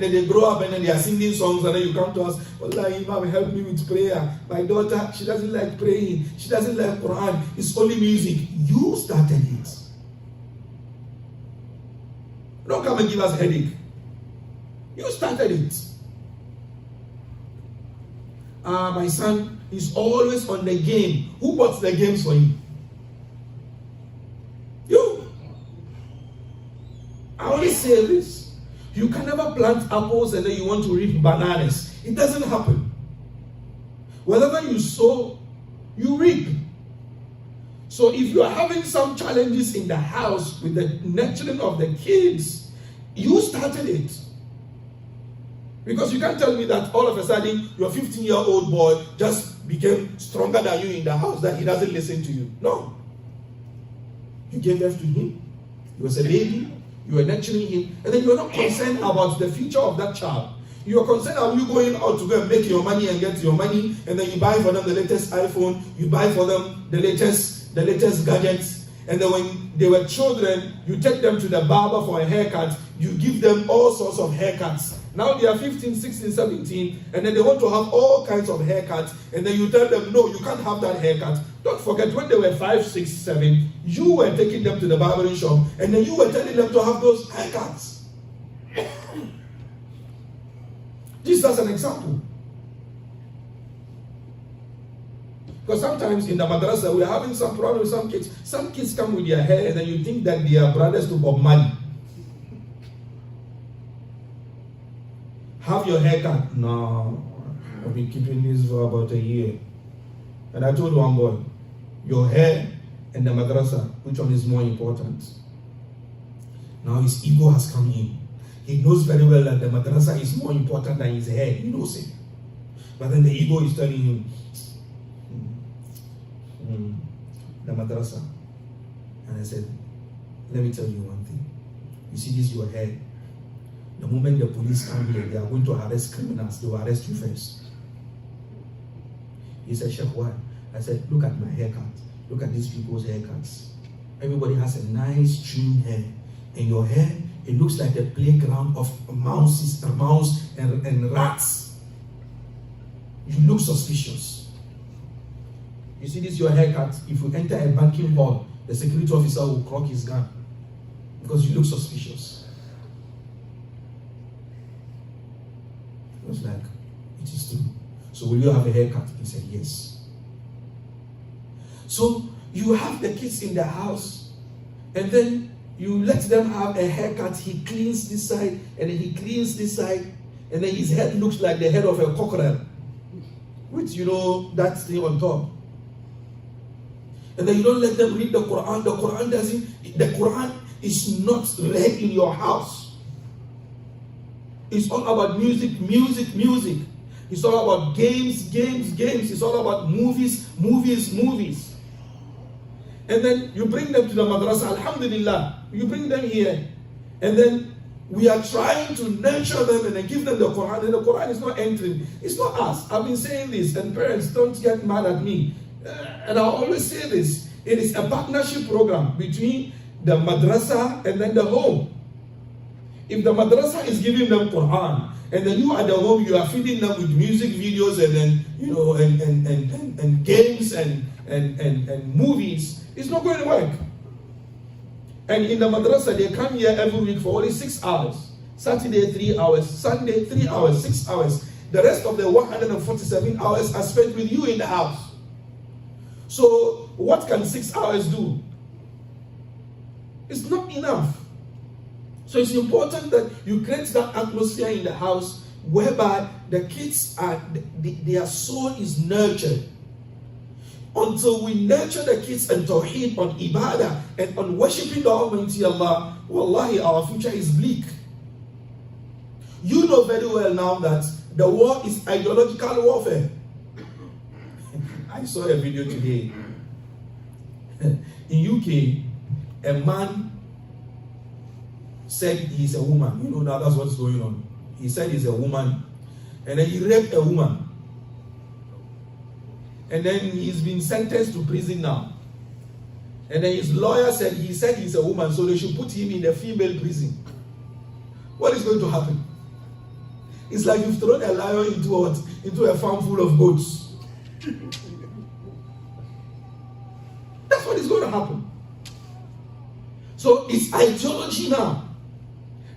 then they grow up and then they are singing songs, and then you come to us, Allah, Imam, help me with prayer. My daughter, she doesn't like praying. She doesn't like Quran. It's only music. You started it. Don't come and give us a headache. You started it. My son is always on the game. Who bought the games for him? You. I always say this. You can never plant apples and then you want to reap bananas. It doesn't happen. Whatever you sow, you reap. So if you are having some challenges in the house with the nurturing of the kids, you started it. Because you can't tell me that all of a sudden your 15-year-old boy just became stronger than you in the house, that he doesn't listen to you. No. You gave birth to him. He was a baby. You were nurturing him. And then you are not concerned about the future of that child. You are concerned about you going out to go and make your money and get your money, and then you buy for them the latest iPhone, you buy for them the latest gadgets, and then when they were children, you take them to the barber for a haircut, you give them all sorts of haircuts. Now they are 15, 16, 17, and then they want to have all kinds of haircuts, and then you tell them, no, you can't have that haircut. Don't forget, when they were 5, 6, 7, you were taking them to the barbering shop, and then you were telling them to have those haircuts. Just as an example. Because sometimes in the madrasa, we are having some problem with some kids. Some kids come with their hair, and then you think that they are brothers to Bob Marley. Have your haircut. No, I've been keeping this for about a year. And I told one boy, your hair and the madrasa, which one is more important? Now his ego has come in. He knows very well that the madrasa is more important than his hair. He knows it. But then the ego is telling him, the madrasa. And I said, let me tell you one thing. You see this, your hair. The moment the police come here, they are going to arrest criminals. They will arrest you first. He said, Chef, why? I said, look at my haircut. Look at these people's haircuts. Everybody has a nice trim hair. And your hair, it looks like a playground of mouse and rats. You look suspicious. You see this, your haircut. If you enter a banking hall, the security officer will cock his gun because you look suspicious. It was like, it is true. So will you have a haircut? He said, yes. So you have the kids in the house, and then you let them have a haircut. He cleans this side, and then he cleans this side, and then his head looks like the head of a cockerel with, that thing on top. And then you don't let them read the Quran. The Quran is not read in your house. It's all about music. It's all about games. It's all about movies. And then you bring them to the madrasa, alhamdulillah. You bring them here. And then we are trying to nurture them and then give them the Quran. And the Quran is not entering. It's not us. I've been saying this, and parents, don't get mad at me. And I always say this. It is a partnership program between the madrasa and then the home. If the madrasa is giving them Quran, and then you at the home, you are feeding them with music videos and then and games and movies, it's not going to work. And in the madrasa, they come here every week for only 6 hours. Saturday 3 hours, Sunday 3 hours, 6 hours. The rest of the 147 hours are spent with you in the house. So what can 6 hours do? It's not enough. So it's important that you create that atmosphere in the house whereby the kids their soul is nurtured. Until we nurture the kids and tawheed on ibadah and on worshipping the Almighty Allah, wallahi, our future is bleak. You know very well now that the war is ideological warfare. I saw a video today. In UK, a man said he's a woman. You know, now that's what's going on. He said he's a woman, and then he raped a woman. And then he's been sentenced to prison now. And then his lawyer said he's a woman, so they should put him in a female prison. What is going to happen? It's like you've thrown a lion into a farm full of goats. That's what is going to happen. So it's ideology now.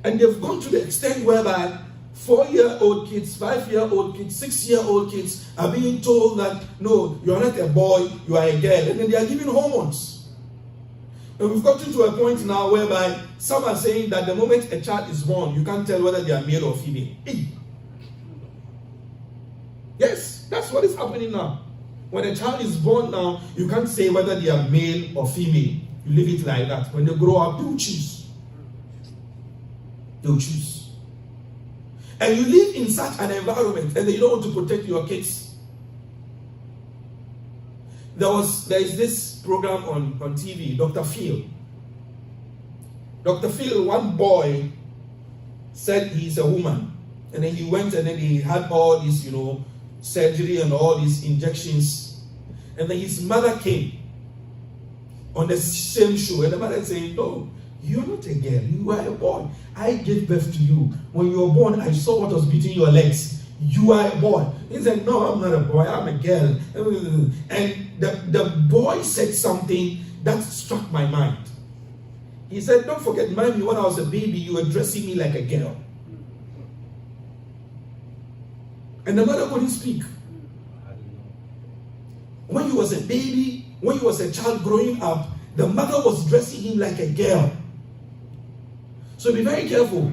And they've gone to the extent whereby 4-year-old kids, 5-year-old kids, 6-year-old kids are being told that, no, you are not a boy, you are a girl. And then they are given hormones. And we've gotten to a point now whereby some are saying that the moment a child is born, you can't tell whether they are male or female. Yes, that's what is happening now. When a child is born now, you can't say whether they are male or female. You leave it like that. When they grow up, they will choose. They will choose. And you live in such an environment and you don't want to protect your kids. There is this program on TV, Dr. Phil. Dr. Phil, one boy said he's a woman. And then he went and then he had all this, surgery and all these injections. And then his mother came on the same show. And the mother said, no, you're not a girl, you are a boy. I gave birth to you. When you were born, I saw what was between your legs. You are a boy. He said, no, I'm not a boy, I'm a girl. And the boy said something that struck my mind. He said, don't forget, mommy, when I was a baby, you were dressing me like a girl. And the mother couldn't speak. When he was a baby, when he was a child growing up, the mother was dressing him like a girl. So be very careful.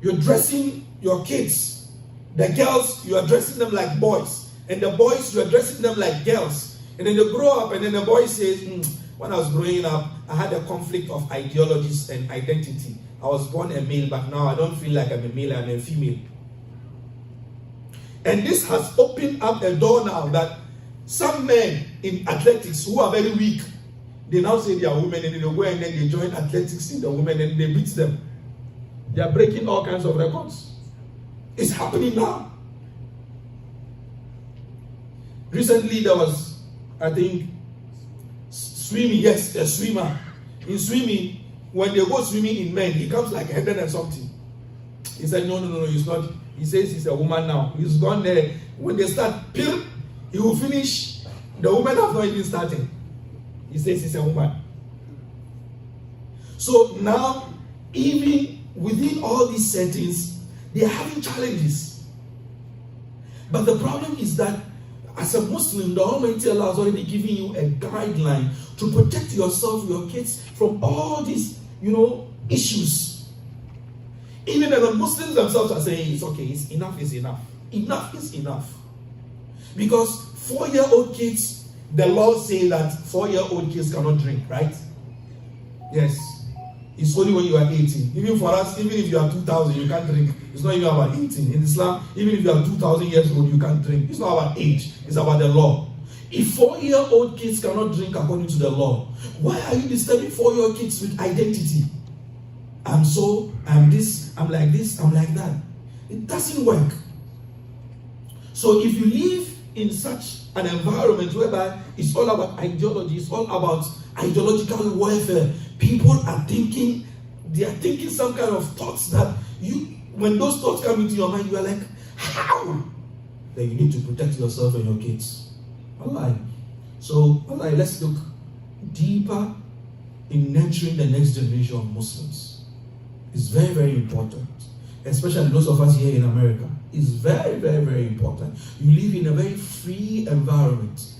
You're dressing your kids. The girls, you are dressing them like boys. And the boys, you are dressing them like girls. And then they grow up and then the boy says, when I was growing up, I had a conflict of ideologies and identity. I was born a male, but now I don't feel like I'm a male, I'm a female. And this has opened up a door now that some men in athletics who are very weak, they now say they are women and they go and then they join athletics in the women and they beat them. They are breaking all kinds of records. It's happening now. Recently there was, I think, swimming. Yes, a swimmer. In swimming, when they go swimming in men, he comes like 100 and something. He said, no, he's not. He says he's a woman now. He's gone there. When they start, he will finish. The women have not even started. He says he's a woman. So now, even within all these settings, they are having challenges. But the problem is that as a Muslim, the Almighty Allah has already given you a guideline to protect yourself, your kids from all these, issues. Even the Muslims themselves are saying it's okay, it's enough is enough. Enough is enough. Because 4-year-old kids, the law says that 4-year-old kids cannot drink, right? Yes. It's only when you are 18. Even for us, even if you are 2,000, you can't drink. It's not even about 18. In Islam, even if you are 2,000 years old, you can't drink. It's not about age. It's about the law. If 4-year-old kids cannot drink according to the law, why are you disturbing 4-year-old kids with identity? I'm so, I'm this, I'm like that. It doesn't work. So if you live in such an environment whereby it's all about ideology, it's all about ideological warfare, people are thinking, they are thinking some kind of thoughts that when those thoughts come into your mind, you are like, how? Then you need to protect yourself and your kids. Alright. So, let's look deeper in nurturing the next generation of Muslims. It's very, very important. Especially those of us here in America. It's very, very, very important. You live in a very free environment.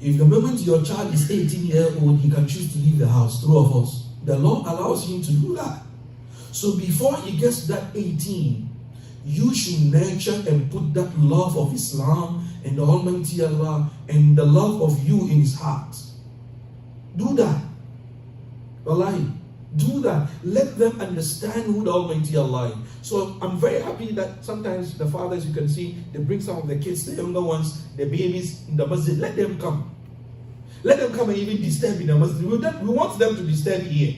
If the moment your child is 18 years old, he can choose to leave the house, true or false? The law allows him to do that. So before he gets to that 18, you should nurture and put that love of Islam and the Almighty Allah and the love of you in his heart. Do that. Wallahi. Do that. Let them understand who the Almighty Allah is. So I'm very happy that sometimes the fathers, you can see, they bring some of the kids, the younger ones, the babies in the masjid. Let them come. Let them come and even disturb in the masjid. We want them to disturb here.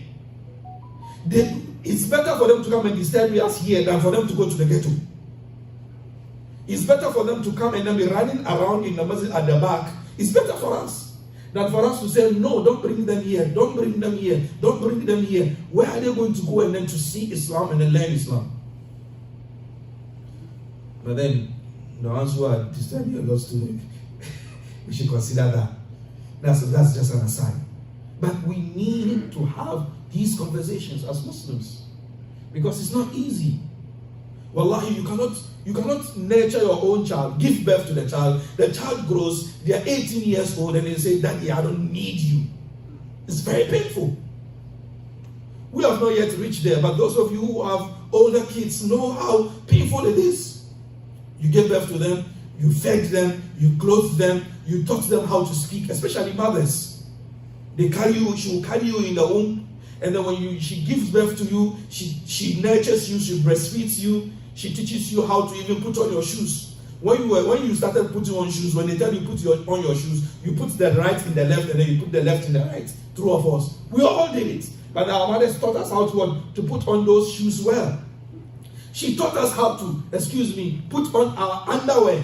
It's better for them to come and disturb us here than for them to go to the ghetto. It's better for them to come and then be running around in the masjid at the back. It's better for us than for us to say, no, don't bring them here, don't bring them here, don't bring them here. Where are they going to go and then to see Islam and then learn Islam? But then, the ones who are disturbing a lot student, we should consider that. That's just an aside. But we need to have these conversations as Muslims, because it's not easy. Wallahi, you cannot nurture your own child, give birth to the child grows, they are 18 years old, and they say, Daddy, I don't need you. It's very painful. We have not yet reached there, but those of you who have older kids know how painful it is. You give birth to them, you fed them, you clothed them, you taught them how to speak, especially mothers. They carry you, she will carry you in the womb, and then when she gives birth to you, she nurtures you, she breastfeeds you, she teaches you how to even put on your shoes. When you started putting on shoes, when they tell you put on your shoes, you put the right in the left and then you put the left in the right. True of us. We all did it. But our mothers taught us how to put on those shoes well. She taught us how to, put on our underwear.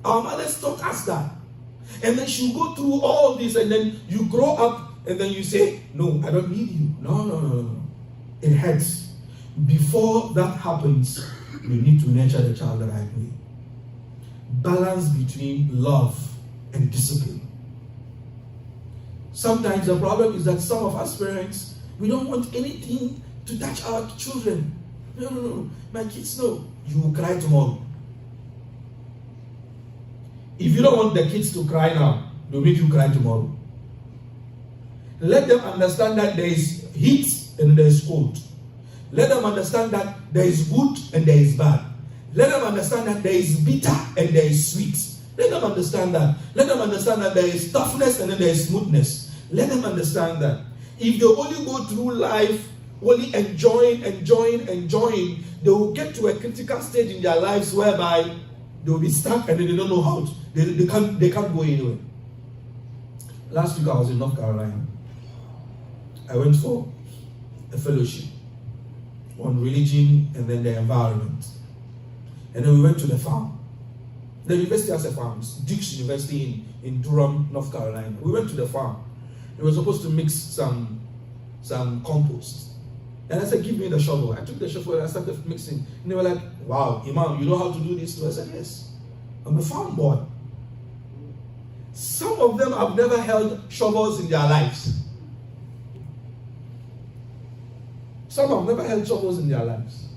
Our mothers taught us that. And then she'll go through all this, and then you grow up and then you say, no, I don't need you. No. It hurts. Before that happens, you need to nurture the child the right way. Balance between love and discipline. Sometimes the problem is that some of us parents, we don't want anything to touch our children. No. My kids know. You will cry tomorrow. If you don't want the kids to cry now, they'll make you cry tomorrow. Let them understand that there is heat and there is cold. Let them understand that there is good and there is bad. Let them understand that there is bitter and there is sweet. Let them understand that. Let them understand that there is toughness and then there is smoothness. Let them understand that. If they only go through life only enjoying, they will get to a critical stage in their lives whereby they will be stuck and they don't know how to. They can't go anywhere. Last week I was in North Carolina. I went for a fellowship on religion and then the environment. And then we went to the farm. The university has a farm, Duke's University in Durham, North Carolina. We went to the farm. We were supposed to mix some compost. And I said, give me the shovel. I took the shovel and I started mixing. And they were like, wow, Imam, you know how to do this too? I said, yes. I'm a farm boy. Some of them have never held shovels in their lives. Some have never held shovels in their lives.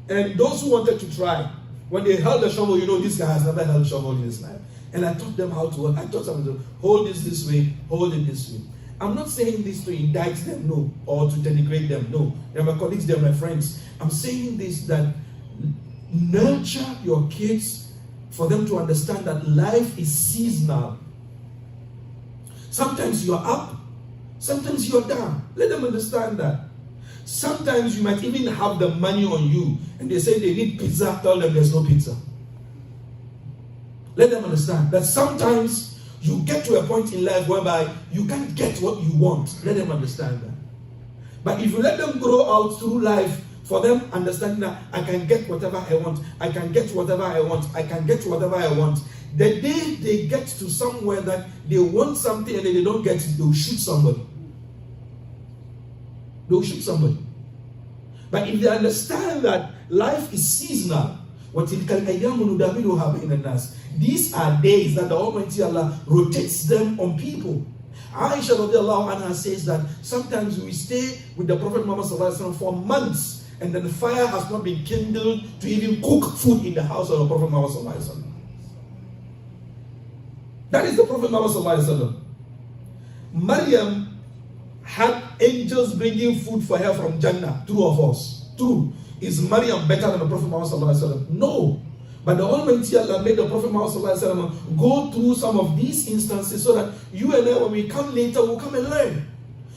And those who wanted to try, when they held the shovel, this guy has never held a shovel in his life. And I taught them how to work. I taught them to hold this way, hold it this way. I'm not saying this to indict them, no, or to denigrate them, no. They're my colleagues, they're my friends. I'm saying this that nurture your kids for them to understand that life is seasonal. Sometimes you're up, sometimes you're down. Let them understand that. Sometimes you might even have the money on you and they say they need pizza, tell them there's no pizza. Let them understand that sometimes you get to a point in life whereby you can't get what you want. Let them understand that. But if you let them grow out through life, for them understanding that I can get whatever I want, I can get whatever I want, I can get whatever I want. The day they get to somewhere that they want something and they don't get it, they'll shoot somebody. They'll shoot somebody. But if they understand that life is seasonal, these are days that the Almighty Allah rotates them on people. Aisha radiallahu anha says that sometimes we stay with the Prophet Muhammad sallallahu alaihi wasallam for months and then the fire has not been kindled to even cook food in the house of the Prophet Muhammad sallallahu alaihi wasallam. That is the Prophet Muhammad sallallahu alaihi wasallam. Maryam had angels bringing food for her from Jannah. True of us? True. Is Maryam better than the Prophet Muhammad sallallahu alaihi wasallam? No. But the Almighty Allah made the Prophet Muhammad sallallahu alaihi wasallam go through some of these instances so that you and I, when we come later, will come and learn.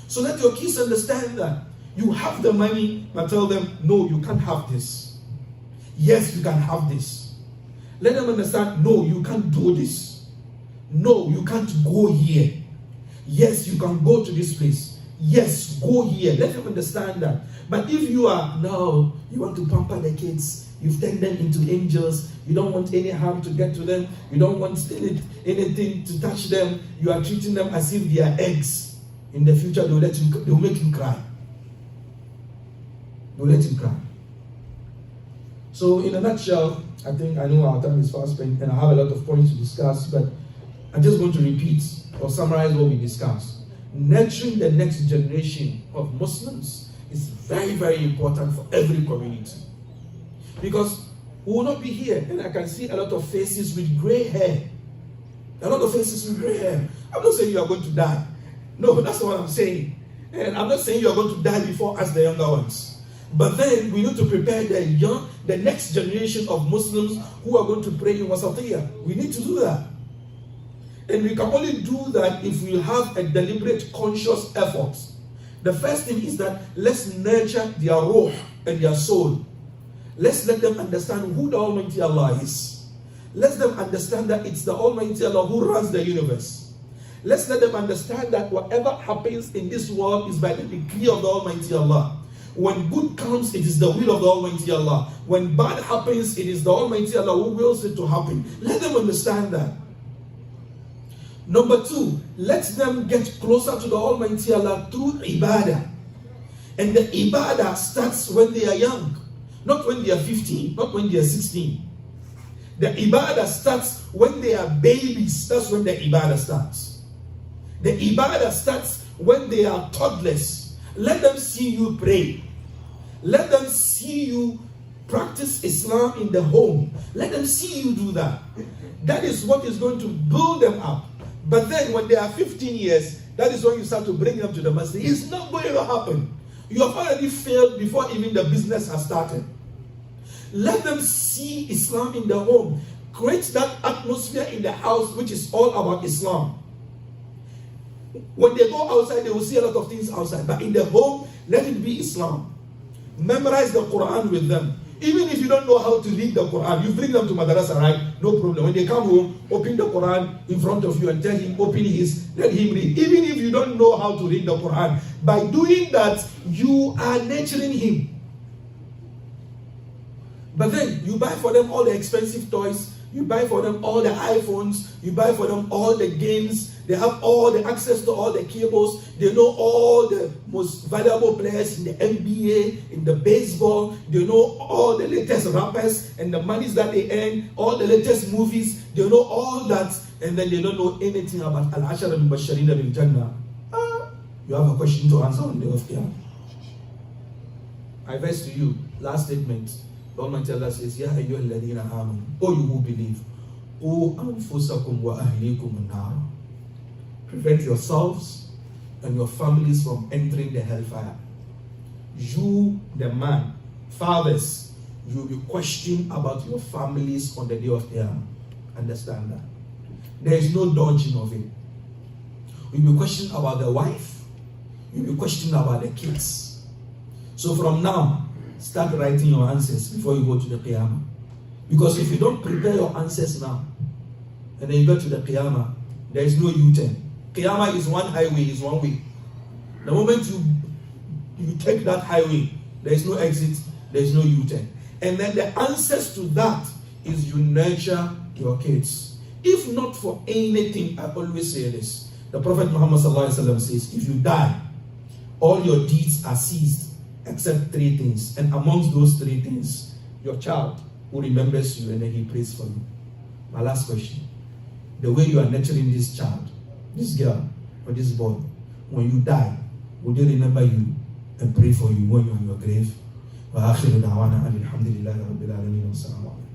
So let your kids understand that you have the money, but tell them, no, you can't have this. Yes, you can have this. Let them understand, no, you can't do this. No, you can't go here. Yes, you can go to this place. Yes, go here. Let them understand that. But if you are, no, you want to pamper the kids, you've turned them into angels, you don't want any harm to get to them, you don't want anything to touch them, you are treating them as if they are eggs. In the future, they'll make you cry. They'll let you cry. So in a nutshell, I know our time is fast spent and I have a lot of points to discuss, but I'm just going to repeat or summarize what we discussed. Nurturing the next generation of Muslims is very, very important for every community. Because we will not be here, and I can see a lot of faces with gray hair. A lot of faces with gray hair. I'm not saying you are going to die. No, that's not what I'm saying. And I'm not saying you are going to die before us, the younger ones. But then we need to prepare the next generation of Muslims who are going to pray in Wasatiya. We need to do that. And we can only do that if we have a deliberate, conscious effort. The first thing is that let's nurture their ruh and their soul. Let's let them understand who the Almighty Allah is. Let them understand that it's the Almighty Allah who runs the universe. Let's let them understand that whatever happens in this world is by the decree of the Almighty Allah. When good comes, it is the will of the Almighty Allah. When bad happens, it is the Almighty Allah who wills it to happen. Let them understand that. Number two, let them get closer to the Almighty Allah through ibadah. And the ibadah starts when they are young. Not when they are 15, not when they are 16. The ibadah starts when they are babies. That's when the ibadah starts. The ibadah starts when they are toddlers. Let them see you pray. Let them see you practice Islam in the home. Let them see you do that. That is what is going to build them up. But then when they are 15 years, that is when you start to bring them to the masjid. It's not going to happen. You have already failed before even the business has started. Let them see Islam in the home. Create that atmosphere in the house which is all about Islam. When they go outside, they will see a lot of things outside. But in the home, let it be Islam. Memorize the Quran with them. Even if you don't know how to read the Quran, you bring them to madrasa, right? No problem. When they come home, open the Quran in front of you and tell him, open his, let him read. Even if you don't know how to read the Quran, by doing that, you are nurturing him. But then, you buy for them all the expensive toys, you buy for them all the iPhones, you buy for them all the games, they have all the access to all the cables, they know all the most valuable players in the NBA, in the baseball, they know all the latest rappers and the monies that they earn, all the latest movies, they know all that, and then they don't know anything about Al-Ashara al-Basharina bil-Jannah. You have a question to answer on the day of Qiyamah. I verse to you, last statement. The Almighty Allah says, Ya ayyuhal ladhina amanu, O you who believe, O anfusakum wa ahlikum an-nar. Prevent yourselves and your families from entering the hellfire. You, the man, fathers, you will be questioned about your families on the day of Qiyamah. Understand that. There is no dodging of it. You'll be questioned about the wife. You'll be questioned about the kids. So from now, start writing your answers before you go to the Qiyamah. Because if you don't prepare your answers now, and then you go to the Qiyamah, there is no U-turn. Qiyamah is one highway, is one way. The moment you take that highway, there is no exit, there is no U-turn. And then the answers to that is you nurture your kids. If not for anything, I always say this. The Prophet Muhammad says, if you die, all your deeds are seized except three things. And amongst those three things, your child who remembers you and then he prays for you. My last question. The way you are nurturing this child, this girl or this boy, when you die, will they remember you and pray for you when you are in your grave? وآخر دعوانا أن الحمد لله رب العالمين والسلام عليكم.